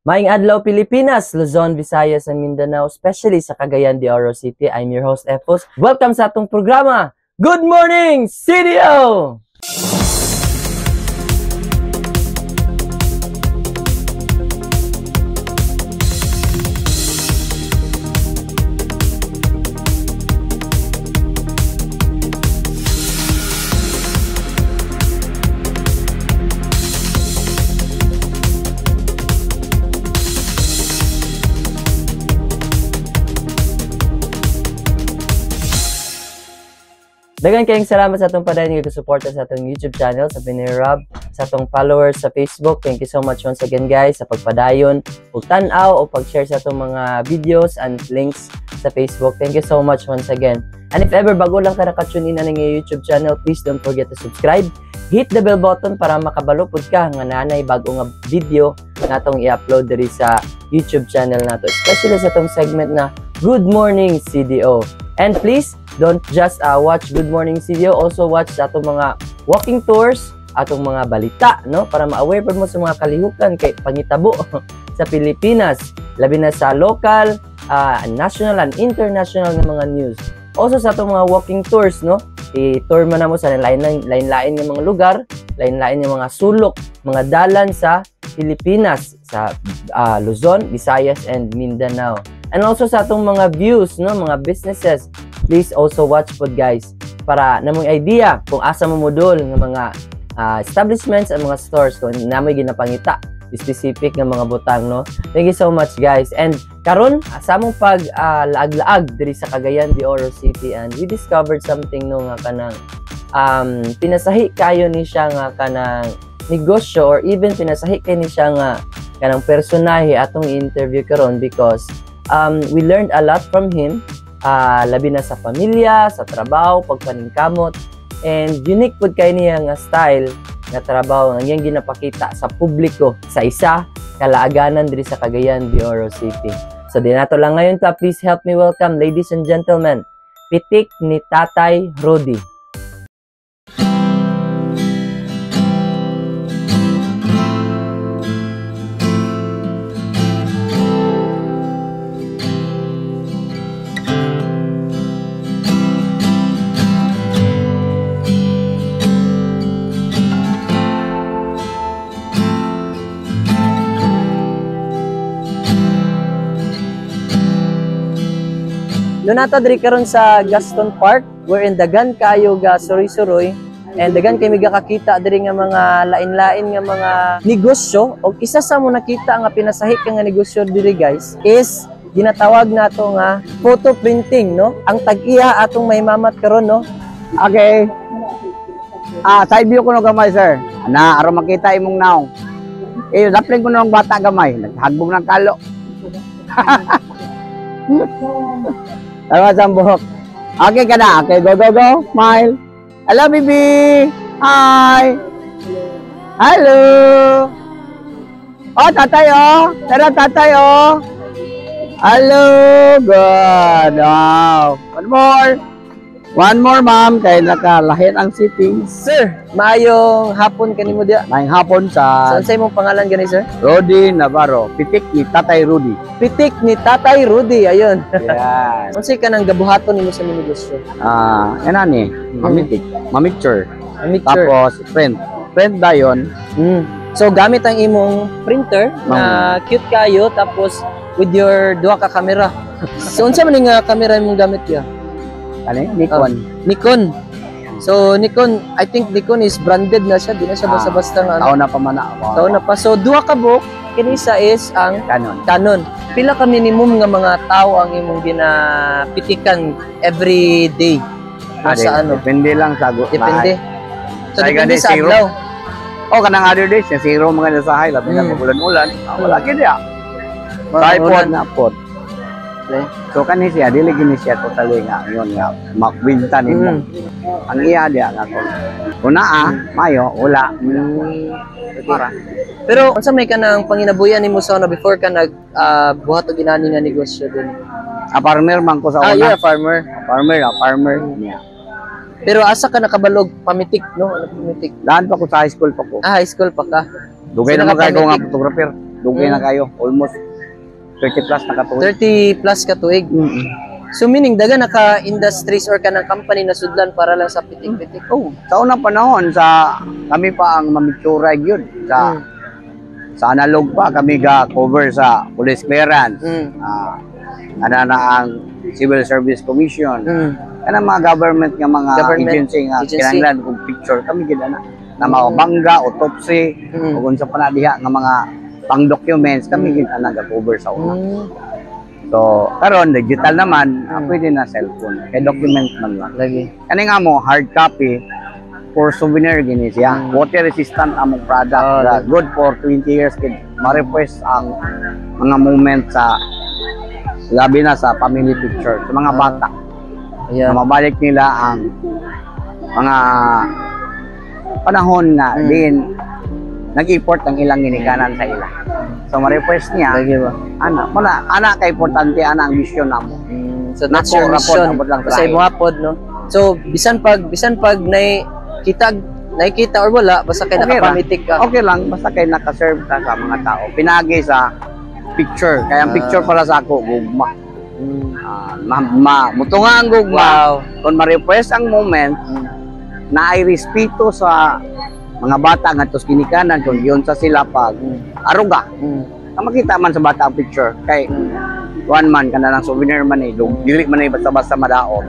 Maing adlaw Pilipinas, Luzon, Visayas, and Mindanao, especially sa Cagayan de Oro City. I'm your host, Epos. Welcome sa atong programa, Good Morning, CDO! Dagan kayong salamat sa atong padayon nga suporta sa atong YouTube channel, sa Pinirab, sa atong followers sa Facebook. Thank you so much once again guys sa pagpadayon, ug tan-aw o pag-share sa atong mga videos and links sa Facebook. Thank you so much once again. And if ever bago lang ka naka-tune in na ng YouTube channel, please don't forget to subscribe. Hit the bell button para makabalo pud ka nga nanay bago nga video natong i-upload diri sa YouTube channel nato, especially sa atong segment na Good Morning CDO. And please, don't just watch Good Morning CDO, also watch atong mga walking tours, atong mga balita, no? Para ma-aware pa mo sa mga kalihukan kay pangitabo sa Pilipinas, labi na sa local, national and international nga mga news. Also sa atong mga walking tours, no? I-tour mo na mo sa lain-lain nga mga lugar, lain-lain nga mga sulok, mga dalan sa Pilipinas, sa Luzon, Visayas, and Mindanao. And also sa atong mga views, no, mga businesses, please also watch pod guys para namong idea kung asa mo modul ng mga establishments at mga stores kung namoy ginapangita specific ng mga butang, no. Thank you so much guys. And karon sa among pag laag-laag diri sa Cagayan de Oro City, and we discovered something no nga kanang pinasahi kayo ni siya nga kanang negosyo, or even pinasahi kay ni siya nga kanang personahe atong interview karon because we learned a lot from him, labi na sa pamilya, sa trabaho, pagpaningkamot, and unique pod kay niya nga style nga trabaho nga iyang ginapakita sa publiko sa isa kalaaganan diri sa Cagayan de Oro City. So di nato lang ngayon ta, please help me welcome, ladies and gentlemen, Pitik ni Tatay Rudy. Doon nato diri karon sa Gaston Park, wherein dagan kayo ga suroy-suroy, and dagan kay migakakita diri nga mga lain-lain nga mga negosyo. Og isa sa mo nakita nga pinasahi ka nga negosyo diri guys is ginatawag nato nga photo printing, no. Ang tag-iya atong mahimamat karon, no. Okay. Side view ko no gamay sir. Na aron makita imong naong. Daplin ko no bata gamay, naghagbog ng kalo. Tama sa buhok. Okay ka na. Okay, go, go, go. Smile. Hello, baby. Hi. Hello. Oh, tatay, oh. Tara, tatay, oh. Hello. Good. Wow. One more. One more, ma'am. Kaya nakalahit ang city. Sir, maayong hapon kanimo dia. Maayong hapon sa... Saan sa imong pangalan gani, sir? Rudy Navarro. Pitik ni Tatay Rudy. Pitik ni Tatay Rudy, ayun. Yan. Unsay ka nang gabuhaton nimo sa negosyo? Yan ani. Mamitik. Mamicture. Mamicture. Tapos, print. Print dayon. So, gamit ang imong printer na cute kayo, tapos with your duha ka camera. So, unsa man nga camera imong gamit ya? Ano? Nikon. Nikon. So, Nikon, I think Nikon is branded na siya. Di na siya basta-basta nga. Taon na pa man ako. Taon na pa. So, duha ka book. Kinisa is ang Canon. Pila ka minimum nga mga tao ang imong ginapitikan every day? Sa ano? Depende lang sa Depende. So, depende sa zero. adlaw. Kanang other days, yung zero mga nasahay. Labi na magulan-ulan. Wala kaya. Tripod na pod. So kani siya dili gini siya totally nga yon nga makwinta nimo. Ang iya dia nga ko. Una mayo wala. Para. Pero unsa may kanang panginabuyan nimo sa before ka nag buhat og inani nga negosyo din? Farmer man ko sa una. You're a farmer. Farmer. Yeah. Pero asa ka nakabalog pamitik, no? Ano pamitik? Daan pa ko sa high school pa ko. High school pa ka. Dugay na kay ko nga photographer. dugay na kayo. Almost 30 plus na katuig. 30 plus ka tuig. So meaning daga naka-industries or kanang company na sudlan para lang sa pitik-pitik. Oh, sa unang panahon kami pa ang mamitsura gyud sa analog pa kami ga cover sa police clearance. Ana na ang Civil Service Commission. Kana mga government nga mga agency nga kinahanglan og picture kami gid na mabangga, autopsy, ug unsa pa na diha nga mga pang documents kami gid ana ga cover sa una. So, karon digital naman, pwede na cellphone. Kay document man lang. Lagi. Kani nga mo, hard copy for souvenir gini siya. Water resistant among product. Good for 20 years. Ma-request ang mga moment sa labi na sa family picture. Sa mga bata. Na mabalik nila ang mga panahon na din nag-import ang ilang ginikanan sa ila. So, ma-request niya. Lagi ba? Ana ka importante, ana ang mission namo. So, that's your mission. Kasi mga pod, no? So, bisan pag nakikita or wala, basta kayo nakapamitik ka. Okay lang, basta kayo nakaserve ka sa mga tao. Pinagi sa picture. Kaya ang picture para sa ako, gugma. Mutunga ang gugma. Wow. Kung ma-request ang moment, na ay respeto sa mga bata nga tos ginikanan kung yun sa sila pag aruga. Makita man sa bata ang picture kay one man kana lang souvenir man dili man basta-basta madaot.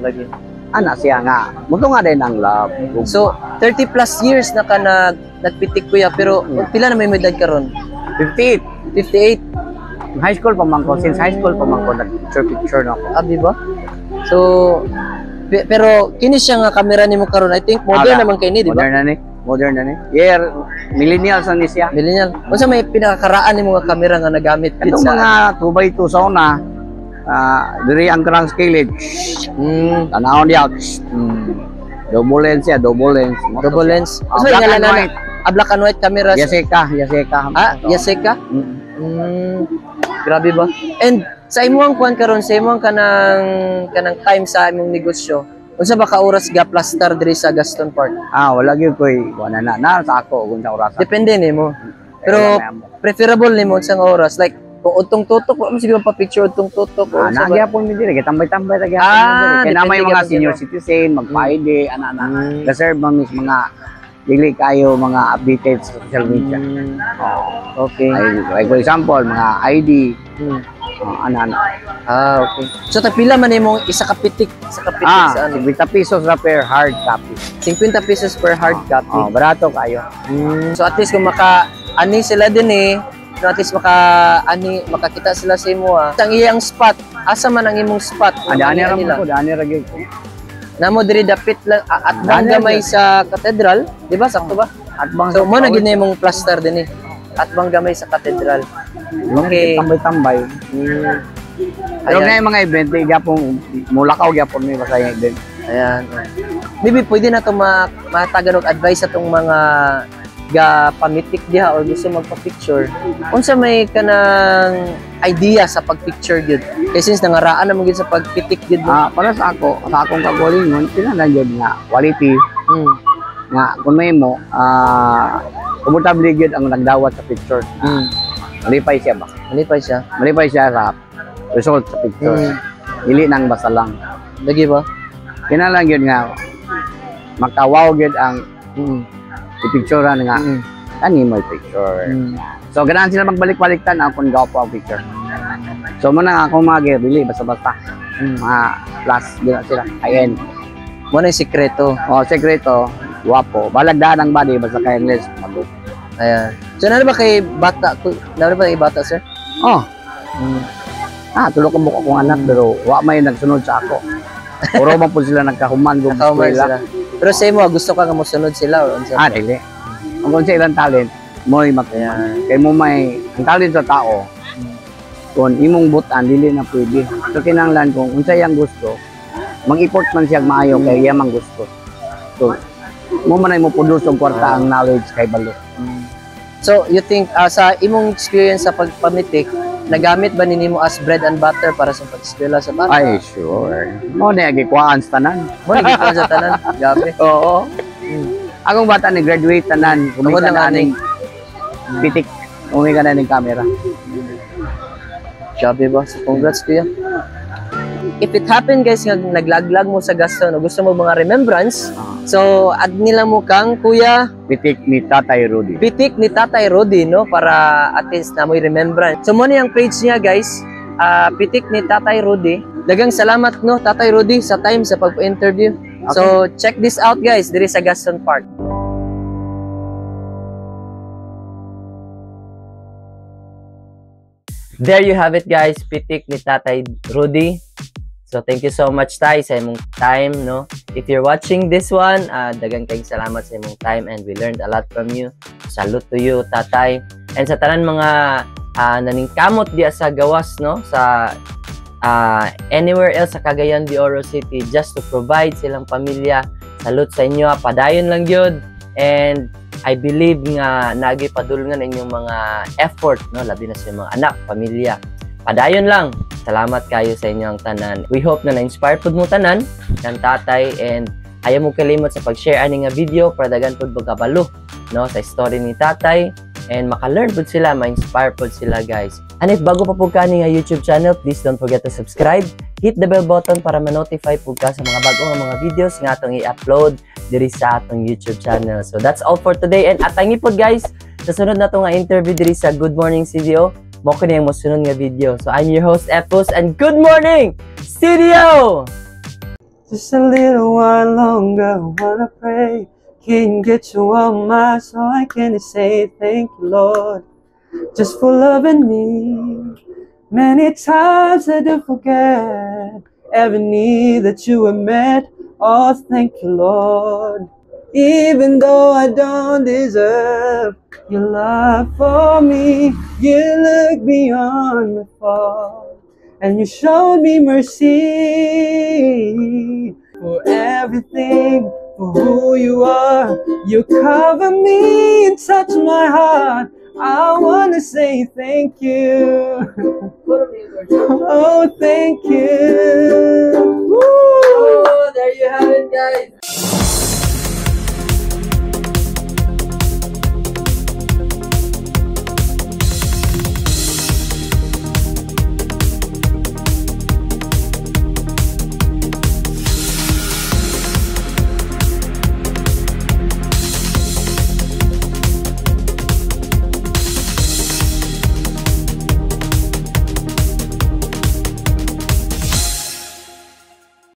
Lagi. Ana siya nga muto nga din ang love. So 30 plus years na ka nagpitik kuya pero pila na may edad karon? 58. 58. High school pa man ko, since high school pa man ko nag-picture na ako. Abi ba? So pero kini siya nga kamera nimo karon I think modern naman kay ni di ba? Modern na ni. Yeah, millennials na ni siya. Millennial. Unsa may pinakakaraan nimo nga kamera nga nagamit dito sa mga 2x2 sa una. Diri ang karang scale. Tanawon diya. Double lens siya, double lens. Double lens. Unsa black nga and white. Black and white camera. Yaseka. Yaseka? Grabe ba? And sa imong kuan karon, sa imong kanang time sa imong negosyo, unsa ba ka oras ga plaster diri sa Gaston Park? Wala gyud koy wala na sa ako kung sa oras. Depende nimo. Pero preferable nimo sa oras like kung utong tutok, mo sige pa picture utong tutok o nagyapon mi diri, tambay-tambay ra gyapon. Kaya na may mga senior citizen magpa-ID ana reserve mga dili kayo mga updated sa social media. Okay. Like for example, mga ID. Okay. So tagpila man imong isa ka pitik sa ano? 50 pesos ra per hard copy. 50 pesos per hard copy. Barato kayo. So at least kung ani sila din no, at least makakita sila sa imo Ang iyang spot, asa man ang imong spot? Dani ra mo, dani ra gyud ko. Namo diri dapit lang at gamay sa katedral, di ba? Sakto ba? So mo na gid imong plaster din At gamay sa katedral. Okay. Tambay-tambay. Pero nga yung mga event, gyapon mulakaw gyapon may basta yung event. Ayan. Maybe pwede na ito matagan og advice sa itong mga pamitik diha or gusto magpa-picture. Unsa may kanang idea sa pag-picture gyud? Kay since nangaraan na mo gyud sa pagpitik gyud. Para sa akong kagalingon, kinahanglan gyud nga quality. Nga kung may mo, komportable gyud ang nagdawat sa picture. Malipay siya ba? Malipay siya? Malipay siya sa result sa picture. Dili nang basta lang. Lagi ba? Kinahanglan gyud nga makawaw gyud ang ipicturean nga kani mo picture. So ganahan sila magbalik-baliktan kung gapo ang picture. So mo na ako dili basta-basta. Mga plus gyud sila. Ayan. Mo na sikreto. Sekreto. Guwapo. Balagdaan ang body basta kay English mag. Ayan. So na ba kay bata? Sir? Tulo ka buko kong anak pero wa may nagsunod sa ako. Puro man po sila nagkahuman gud sila. Pero sa imo gusto ka nga mosunod sila or unsa? Dili. Ang kung sa ilang talent mo'y matayan. Kay mo may ang talent sa tao. Kung imong butan dili na pwede. So kinahanglan kung unsa yang gusto, mag-effort man siya maayo kay iya man gusto. So mo man ay mo produce og kwarta ang knowledge kay balo. So you think sa imong experience sa pagpamitik, nagamit ba ninimo as bread and butter para sa pag-eskwela sa bata? Ay, sure. Mo na gikuan sa tanan. Mo na gikuan sa tanan. Gabi. Oo. Akong bata ni graduate tanan, kumita na aning pitik. Umuwi ka na ng camera. Grabe ba? So, congrats kuya. If it happen guys nga naglaglag mo sa Gaston o gusto mo mga remembrance, so add nila mo kang kuya Pitik ni Tatay Rudy. Pitik ni Tatay Rudy, no? Para at least na mo'y remembrance. So muna yung page niya guys, Pitik ni Tatay Rudy. Dagang salamat no Tatay Rudy sa time sa pag-interview. Okay. So check this out guys, diri sa Gaston Park. There you have it guys, Pitik ni Tatay Rudy. So thank you so much Tay sa imong time, no? If you're watching this one, dagang kayong salamat sa imong time and we learned a lot from you. Salute to you Tatay. And sa tanan mga naningkamot diya sa gawas, no? Sa anywhere else sa Cagayan de Oro City just to provide silang pamilya. Salute sa inyo, padayon lang yun. And I believe nga nagi padulngan inyong mga effort, no? Labi na sa mga anak, pamilya. Padayon lang. Salamat kayo sa inyong tanan. We hope na na-inspire po mo tanan ng tatay and ayaw mo kalimot sa pag-share ani nga video para dagan po magkabalo, no, sa story ni tatay and maka-learn po sila, ma-inspire po sila guys. And if bago pa po ka nga YouTube channel, please don't forget to subscribe. Hit the bell button para ma-notify po ka sa mga bagong mga videos nga atong i-upload diri sa atong YouTube channel. So that's all for today and atangi po guys sa sunod na nga interview diri sa Good Morning CDO. Mo ko na yung masunod nga video. So, I'm your host, Epos, and good morning, studio! Just a little while longer, wanna pray. Can't get you on my so I can say thank you, Lord. Just for loving me. Many times I do forget every need that you have met. Oh, thank you, Lord. Even though I don't deserve your love for me, you look beyond my fault, and you showed me mercy for everything, for who you are. You cover me and touch my heart. I wanna say thank you. Oh, thank you. Woo! Oh, there you have it, guys.